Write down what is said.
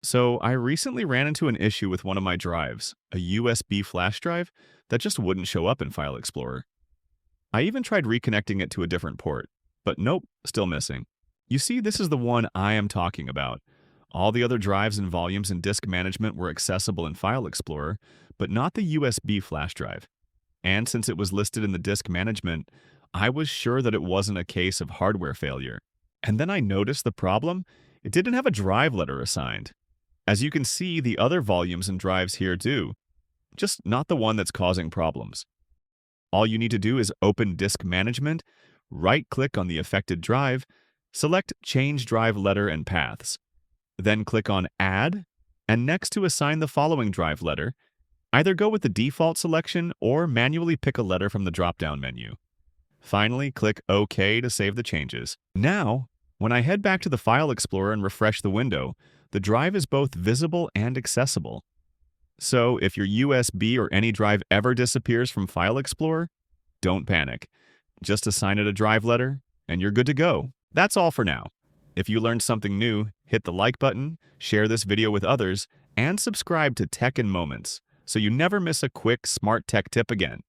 So, I recently ran into an issue with one of my drives, a USB flash drive that just wouldn't show up in File Explorer. I even tried reconnecting it to a different port, but nope, still missing. You see, this is the one I am talking about. All the other drives and volumes in disk management were accessible in File Explorer, but not the USB flash drive. And since it was listed in the disk management, I was sure that it wasn't a case of hardware failure. And then I noticed the problem. It didn't have a drive letter assigned. As you can see, the other volumes and drives here do, just not the one that's causing problems. All you need to do is open Disk Management, right-click on the affected drive, select Change Drive Letter and Paths, then click on Add, and next to assign the following drive letter, either go with the default selection or manually pick a letter from the drop-down menu. Finally, click OK to save the changes. Now, when I head back to the File Explorer and refresh the window, the drive is both visible and accessible. So if your USB or any drive ever disappears from File Explorer, don't panic. Just assign it a drive letter, and you're good to go. That's all for now. If you learned something new, hit the like button, share this video with others, and subscribe to Tech in Moments so you never miss a quick, smart tech tip again.